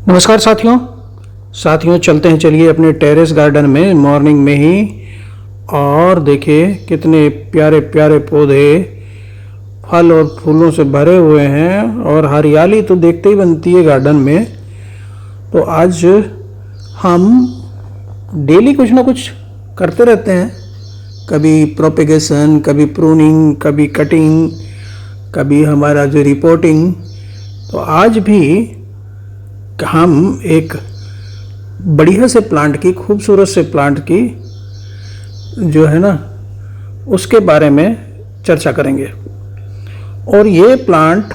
नमस्कार साथियों चलते हैं, चलिए अपने टेरेस गार्डन में मॉर्निंग में ही। और देखिए कितने प्यारे प्यारे पौधे फल और फूलों से भरे हुए हैं, और हरियाली तो देखते ही बनती है गार्डन में। तो आज हम डेली कुछ ना कुछ करते रहते हैं, कभी प्रोपेगेशन, कभी प्रूनिंग, कभी कटिंग, कभी हमारा जो रिपोर्टिंग। तो आज भी हम एक बढ़िया से प्लांट की, खूबसूरत से प्लांट की जो है ना, उसके बारे में चर्चा करेंगे। और ये प्लांट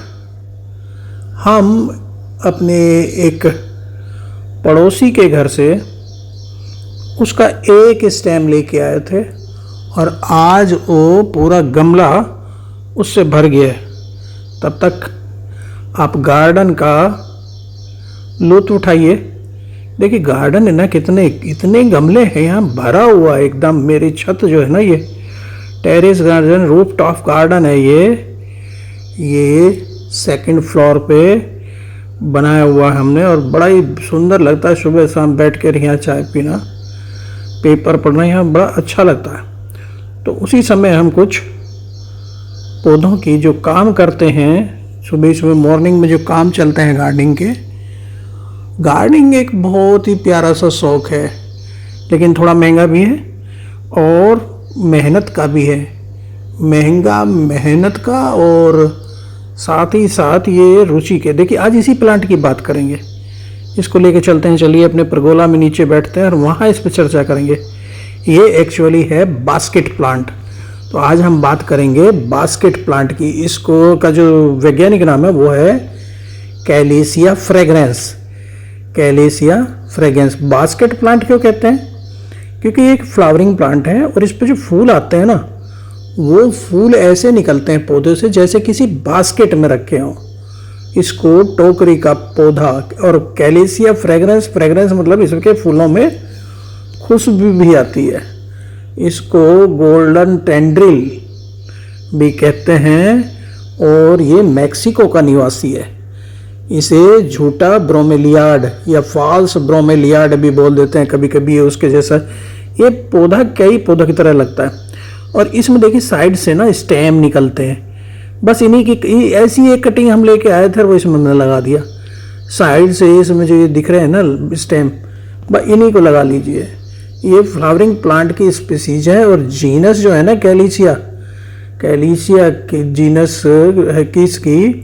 हम अपने एक पड़ोसी के घर से उसका एक स्टेम लेके आए थे, और आज वो पूरा गमला उससे भर गया है। तब तक आप गार्डन का लुत्फ उठाइए। देखिए गार्डन है ना, इतने गमले हैं यहाँ, भरा हुआ है एकदम। मेरी छत जो है ना, ये terrace garden, roof top garden है ये सेकंड फ्लोर पे बनाया हुआ है हमने, और बड़ा ही सुंदर लगता है सुबह शाम बैठ कर यहाँ चाय पीना, पेपर पढ़ना, यहाँ बड़ा अच्छा लगता है। तो उसी समय हम कुछ पौधों की जो काम करते हैं, सुबह मॉर्निंग में जो काम चलते हैं गार्डनिंग एक बहुत ही प्यारा सा शौक़ है, लेकिन थोड़ा महंगा भी है और मेहनत का भी है। मेहनत का और साथ ही साथ ये रुचि के। देखिए आज इसी प्लांट की बात करेंगे, इसको लेके चलते हैं। चलिए अपने परगोला में नीचे बैठते हैं और वहाँ इस पर चर्चा करेंगे। ये एक्चुअली है बास्केट प्लांट। तो आज हम बात करेंगे बास्केट प्लांट की। इसको का जो वैज्ञानिक नाम है वो है कैलेसिया फ्रेगेंस। बास्केट प्लांट क्यों कहते हैं? क्योंकि ये एक फ्लावरिंग प्लांट है, और इस पे जो फूल आते हैं ना, वो फूल ऐसे निकलते हैं पौधे से जैसे किसी बास्केट में रखे हों। इसको टोकरी का पौधा, और कैलेसिया फ्रेगरेंस मतलब इसके फूलों में खुशबू भी आती है। इसको गोल्डन टेंड्रिल भी कहते हैं, और ये मैक्सिको का निवासी है। इसे झूठा ब्रोमेलियाड या फॉल्स ब्रोमेलियाड भी बोल देते हैं कभी कभी। उसके जैसा ये पौधा कई पौधों की तरह लगता है। और इसमें देखिए साइड से ना स्टेम निकलते हैं। बस इन्हीं की ऐसी एक कटिंग हम लेके आए थे, वो इसमें हमने लगा दिया। साइड से इसमें जो ये दिख रहे हैं ना स्टेम, बस इन्हीं को लगा लीजिए। ये फ्लावरिंग प्लांट की स्पीसीज है, और जीनस जो है ना कैलीसिया की जीनस है किसकी,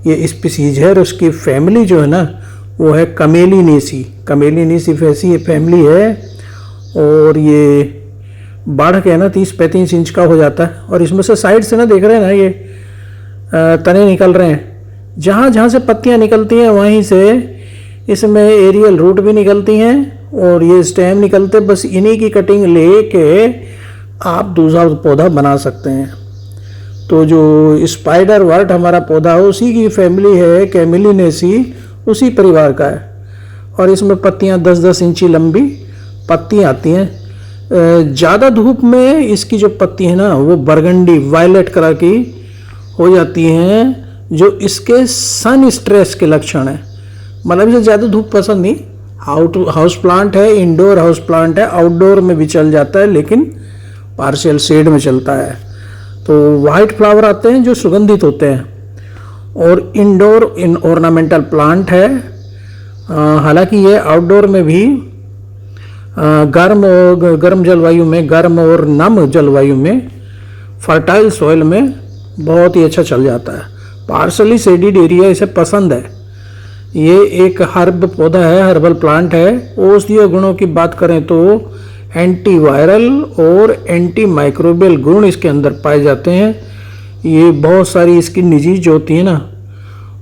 ये स्पीसीज है। और उसकी फैमिली जो है ना वो है कमेलिनेसी फैसी ये फैमिली है। और ये बढ़ के ना 30-35 इंच का हो जाता है। और इसमें से साइड से ना देख रहे हैं ना, ये तने निकल रहे हैं। जहाँ से पत्तियाँ निकलती हैं वहीं से इसमें एरियल रूट भी निकलती हैं, और ये स्टेम निकलते। बस इन्हीं की कटिंग लेके आप दूसरा पौधा बना सकते हैं। तो जो स्पाइडर वर्ट हमारा पौधा है, उसी की फैमिली है कैमेलिनेसी, उसी परिवार का है। और इसमें पत्तियां 10-10 इंची लंबी पत्तियां आती हैं। ज़्यादा धूप में इसकी जो पत्ती है ना, वो बरगंडी वायलेट कलर की हो जाती हैं, जो इसके सन स्ट्रेस के लक्षण हैं। मतलब इसे ज़्यादा धूप पसंद नहीं। हाउस प्लांट है, इंडोर हाउस प्लांट है, आउटडोर में भी चल जाता है, लेकिन पार्शियल शेड में चलता है। तो वाइट फ्लावर आते हैं जो सुगंधित होते हैं। और इंडोर ऑर्नामेंटल प्लांट है। हालांकि ये आउटडोर में भी गर्म जलवायु में, गर्म और नम जलवायु में, फर्टाइल सॉइल में बहुत ही अच्छा चल जाता है। पार्शली शेडिड एरिया इसे पसंद है। ये एक हर्ब पौधा है, हर्बल प्लांट है। औषधीय गुणों की बात करें तो एंटीवायरल और एंटी माइक्रोबियल गुण इसके अंदर पाए जाते हैं। ये बहुत सारी इसकी डिजीज होती है ना,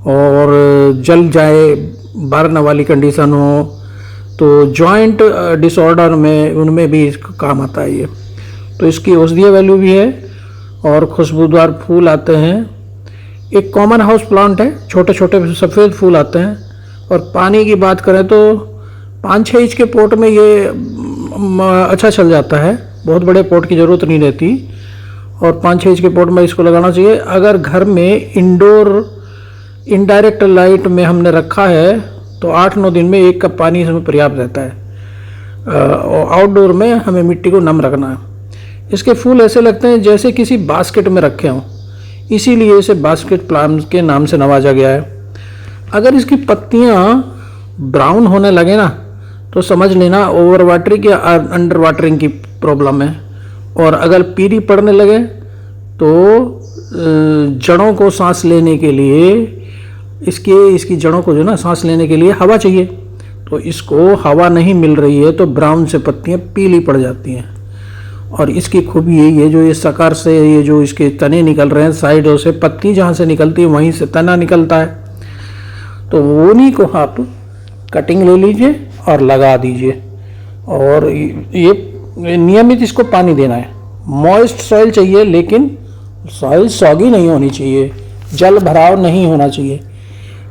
और जल जाए, बर्न वाली कंडीशन हो, तो जॉइंट डिसऑर्डर में, उनमें भी इसका काम आता है ये। तो इसकी औषधीय वैल्यू भी है, और खुशबूदार फूल आते हैं। एक कॉमन हाउस प्लांट है, छोटे छोटे सफ़ेद फूल आते हैं। और पानी की बात करें तो 5-6 इंच के पोट में ये अच्छा चल जाता है, बहुत बड़े पोट की ज़रूरत नहीं रहती। और 5-6 इंच के पोट में इसको लगाना चाहिए। अगर घर में इंडोर इनडायरेक्ट लाइट में हमने रखा है तो 8-9 दिन में 1 कप पानी इसमें पर्याप्त रहता है। आउटडोर में हमें मिट्टी को नम रखना है। इसके फूल ऐसे लगते हैं जैसे किसी बास्केट में रखे हों, इसीलिए इसे बास्केट प्लांट के नाम से नवाजा गया है। अगर इसकी पत्तियां ब्राउन होने लगे ना तो समझ लेना ओवर वाटरिंग या अंडर वाटरिंग की प्रॉब्लम है। और अगर पीली पड़ने लगे तो जड़ों को सांस लेने के लिए इसकी जड़ों को जो ना सांस लेने के लिए हवा चाहिए, तो इसको हवा नहीं मिल रही है तो ब्राउन से पत्तियां पीली पड़ जाती हैं। और इसकी खूबी यही है, जो ये सकार से ये जो इसके तने निकल रहे हैं साइडों से, पत्ती जहाँ से निकलती है वहीं से तना निकलता है, तो उन्हीं को आप कटिंग ले लीजिए और लगा दीजिए। और ये नियमित इसको पानी देना है। मॉइस्ट सॉइल चाहिए, लेकिन सॉइल सॉगी नहीं होनी चाहिए, जल भराव नहीं होना चाहिए।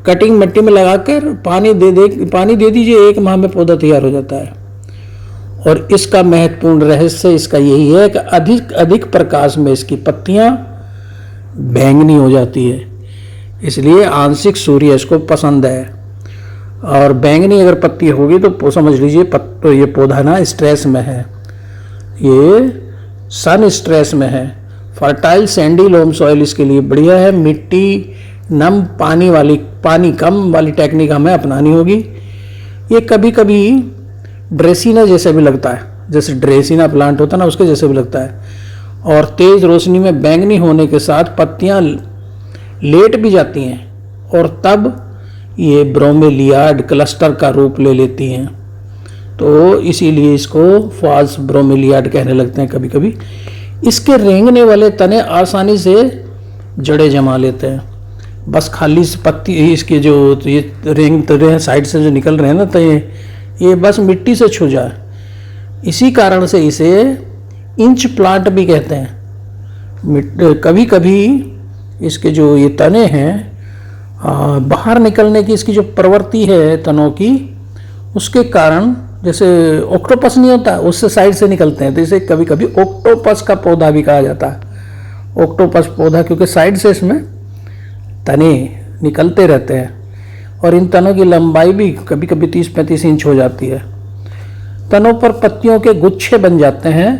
कटिंग मिट्टी में लगाकर पानी दे दीजिए, 1 माह में पौधा तैयार हो जाता है। और इसका महत्वपूर्ण रहस्य इसका यही है कि अधिक प्रकाश में इसकी पत्तियां बैंगनी हो जाती है, इसलिए आंशिक सूर्य इसको पसंद है। और बैंगनी अगर पत्ती होगी तो समझ लीजिए तो ये पौधा ना स्ट्रेस में है, ये सन स्ट्रेस में है। फर्टाइल सैंडी लोम सॉइल इसके लिए बढ़िया है। मिट्टी नम पानी कम वाली टेक्निक हमें अपनानी होगी। ये कभी कभी ड्रेसिना जैसे भी लगता है, जैसे ड्रेसिना प्लांट होता है ना उसके जैसे भी लगता है। और तेज़ रोशनी में बैंगनी होने के साथ पत्तियां लेट भी जाती हैं और तब ये ब्रोमेलियाड क्लस्टर का रूप ले लेती हैं, तो इसीलिए इसको फॉल्स ब्रोमेलियाड कहने लगते हैं कभी कभी। इसके रेंगने वाले तने आसानी से जड़ें जमा लेते हैं, बस खाली पत्ती इसके जो ये रेंग रहे हैं साइड से जो निकल रहे हैं ना, तो ये बस मिट्टी से छू जाए। इसी कारण से इसे इंच प्लांट भी कहते हैं। कभी कभी इसके जो ये तने हैं बाहर निकलने की इसकी जो प्रवृत्ति है तनों की, उसके कारण जैसे ऑक्टोपस नहीं होता उससे साइड से निकलते हैं, तो इसे कभी कभी ऑक्टोपस का पौधा भी कहा जाता है। ऑक्टोपस पौधा क्योंकि साइड से इसमें तने निकलते रहते हैं और इन तनों की लंबाई भी कभी कभी 30-35 इंच हो जाती है। तनों पर पत्तियों के गुच्छे बन जाते हैं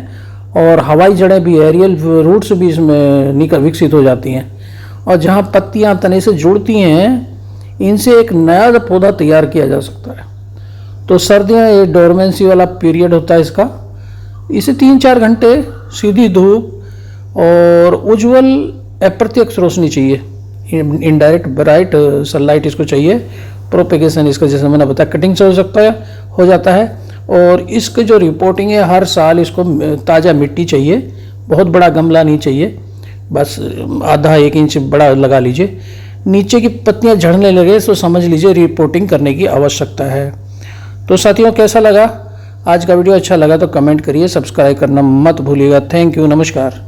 और हवाई जड़ें भी, एरियल रूट्स भी इसमें विकसित हो जाती हैं। और जहाँ पत्तियाँ तने से जुड़ती हैं, इनसे एक नया पौधा तैयार किया जा सकता है। तो सर्दियाँ ये डोरमेंसी वाला पीरियड होता है इसका। इसे 3-4 घंटे सीधी धूप और उज्ज्वल अप्रत्यक्ष रोशनी चाहिए, इनडायरेक्ट ब्राइट सनलाइट इसको चाहिए। प्रोपेगेशन इसका जैसे मैंने बताया कटिंग से हो जाता है। और इसके जो रिपोर्टिंग है, हर साल इसको ताज़ा मिट्टी चाहिए, बहुत बड़ा गमला नहीं चाहिए, बस आधा 1 इंच बड़ा लगा लीजिए। नीचे की पत्तियां झड़ने लगे तो समझ लीजिए रिपोर्टिंग करने की आवश्यकता है। तो साथियों, कैसा लगा आज का वीडियो? अच्छा लगा तो कमेंट करिए, सब्सक्राइब करना मत भूलिएगा। थैंक यू, नमस्कार।